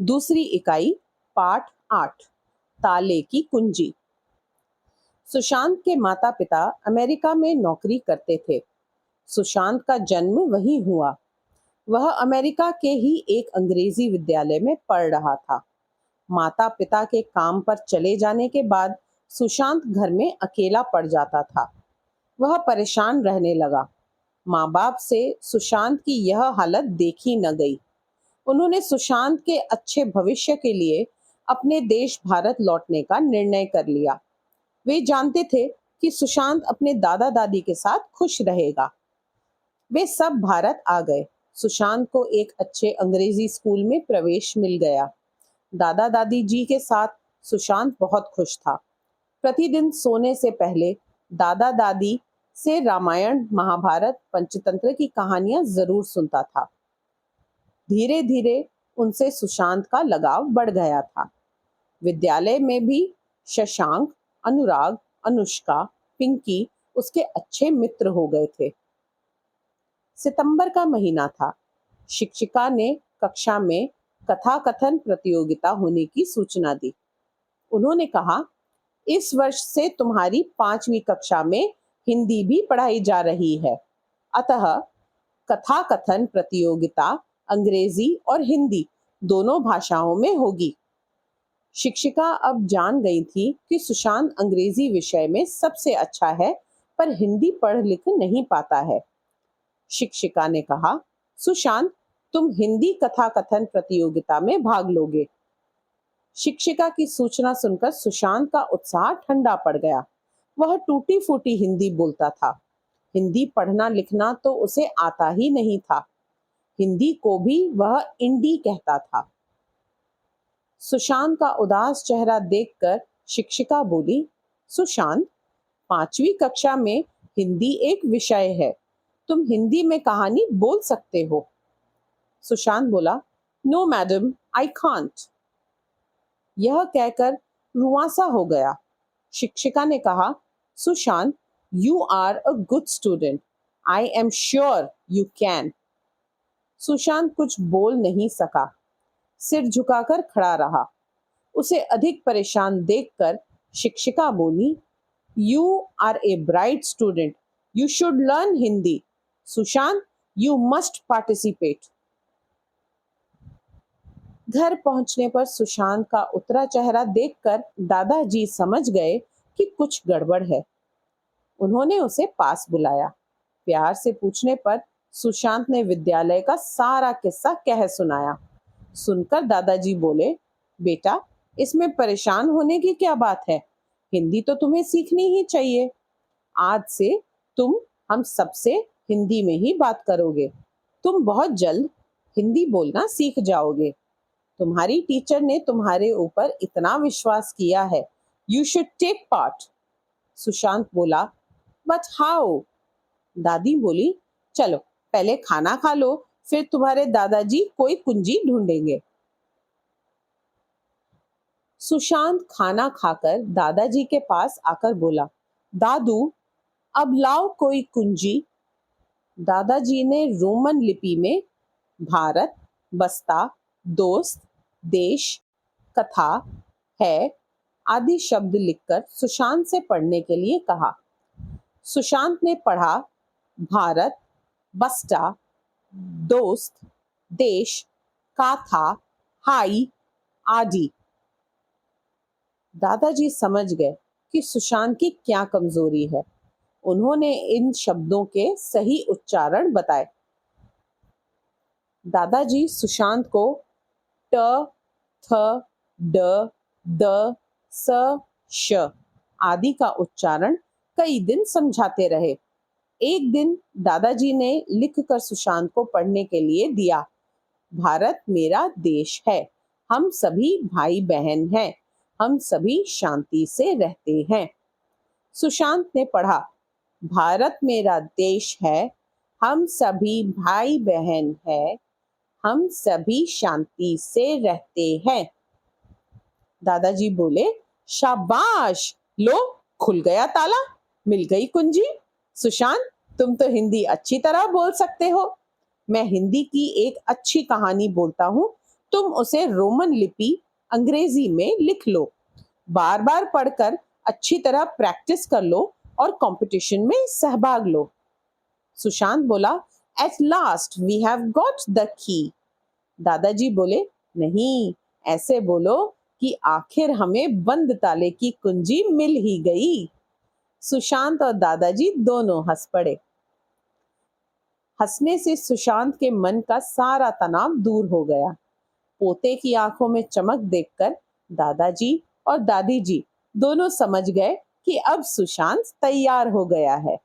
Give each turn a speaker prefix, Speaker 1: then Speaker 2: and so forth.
Speaker 1: दूसरी इकाई पाठ 8 ताले की कुंजी। सुशांत के माता पिता अमेरिका में नौकरी करते थे। सुशांत का जन्म वहीं हुआ। वह अमेरिका के ही एक अंग्रेजी विद्यालय में पढ़ रहा था। माता पिता के काम पर चले जाने के बाद सुशांत घर में अकेला पड़ जाता था। वह परेशान रहने लगा। माँ बाप से सुशांत की यह हालत देखी न गई। उन्होंने सुशांत के अच्छे भविष्य के लिए अपने देश भारत लौटने का निर्णय कर लिया। वे जानते थे कि सुशांत अपने दादा दादी के साथ खुश रहेगा। वे सब भारत आ गए। सुशांत को एक अच्छे अंग्रेजी स्कूल में प्रवेश मिल गया। दादा दादी जी के साथ सुशांत बहुत खुश था। प्रतिदिन सोने से पहले दादा दादी से रामायण, महाभारत, पंचतंत्र की कहानियां जरूर सुनता था। धीरे धीरे उनसे सुशांत का लगाव बढ़ गया था। विद्यालय में भी शशांक, अनुराग, अनुष्का, पिंकी उसके अच्छे मित्र हो गए थे। सितंबर का महीना था। शिक्षिका ने कक्षा में कथा कथन प्रतियोगिता होने की सूचना दी। उन्होंने कहा, इस वर्ष से तुम्हारी 5वीं कक्षा में हिंदी भी पढ़ाई जा रही है, अतः कथा कथन प्रतियोगिता अंग्रेजी और हिंदी दोनों भाषाओं में होगी। शिक्षिका अब जान गई थी कि सुशांत अंग्रेजी विषय में सबसे अच्छा है, पर हिंदी पढ़ लिख नहीं पाता है। शिक्षिका ने कहा, सुशांत, तुम हिंदी कथा कथन प्रतियोगिता में भाग लोगे। शिक्षिका की सूचना सुनकर सुशांत का उत्साह ठंडा पड़ गया। वह टूटी फूटी हिंदी बोलता था। हिंदी पढ़ना लिखना तो उसे आता ही नहीं था। हिंदी को भी वह इंडी कहता था। सुशांत का उदास चेहरा देखकर शिक्षिका बोली, सुशांत, 5वीं कक्षा में हिंदी एक विषय है। तुम हिंदी में कहानी बोल सकते हो। सुशांत बोला, नो मैडम, आई कांट। यह कहकर रुआंसा हो गया। शिक्षिका ने कहा, Sushant, you are a good student. I am sure you can. Sushant कुछ बोल नहीं सका। सिर झुकाकर खड़ा रहा। उसे अधिक परेशान देखकर शिक्षिका बोली, you are a bright student, you should learn Hindi. Sushant, you must participate. घर पहुंचने पर सुशांत का उतरा चेहरा देखकर दादाजी समझ गए कि कुछ गड़बड़ है। उन्होंने उसे पास बुलाया। प्यार से पूछने पर सुशांत ने विद्यालय का सारा किस्सा कह सुनाया। सुनकर दादाजी बोले, बेटा, इसमें परेशान होने की क्या बात है? हिंदी तो तुम्हें सीखनी ही चाहिए। आज से तुम हम सबसे हिंदी में ही बात करोगे। तुम बहुत जल्द हिंदी बोलना सीख जाओगे। तुम्हारी टीचर ने तुम्हारे ऊपर इतना विश्वास किया है। You should take part. Sushant बोला, बट हाउ? दादी बोली, चलो पहले खाना खा लो, फिर तुम्हारे दादाजी कोई कुंजी ढूंढेंगे। सुशांत खाना खाकर दादाजी के पास आकर बोला, दादू, अब लाओ कोई कुंजी। दादाजी ने रोमन लिपि में भारत, बस्ता, दोस्त, देश, कथा, है आदि शब्द लिखकर सुशांत से पढ़ने के लिए कहा। सुशांत ने पढ़ा, भारत, बस्ता, दोस्त, देश, काथा, हाई आदि। दादाजी समझ गए कि सुशांत की क्या कमजोरी है। उन्होंने इन शब्दों के सही उच्चारण बताए। दादाजी सुशांत को ट, थ, ड, द, स, श आदि का उच्चारण कई दिन समझाते रहे। एक दिन दादाजी ने लिखकर सुशांत को पढ़ने के लिए दिया, भारत मेरा देश है, हम सभी भाई बहन हैं, हम सभी शांति से रहते हैं। सुशांत ने पढ़ा, भारत मेरा देश है, हम सभी भाई बहन हैं, हम सभी शांति से रहते हैं। दादाजी बोले, शाबाश, लो खुल गया ताला, मिल गई कुंजी। सुशांत, तुम तो हिंदी अच्छी तरह बोल सकते हो। मैं हिंदी की एक अच्छी कहानी बोलता हूँ, तुम उसे रोमन लिपि अंग्रेजी में लिख लो, बार बार पढ़कर अच्छी तरह प्रैक्टिस कर लो और कंपटीशन में सहभाग लो। सुशांत बोला, at last we have got the key. दादाजी बोले, नहीं, ऐसे बोलो कि आखिर हमें बंद ताले की कुंजी मिल ही गई। सुशांत और दादाजी दोनों हंस पड़े। हंसने से सुशांत के मन का सारा तनाव दूर हो गया। पोते की आंखों में चमक देखकर दादाजी और दादी जी दोनों समझ गए कि अब सुशांत तैयार हो गया है।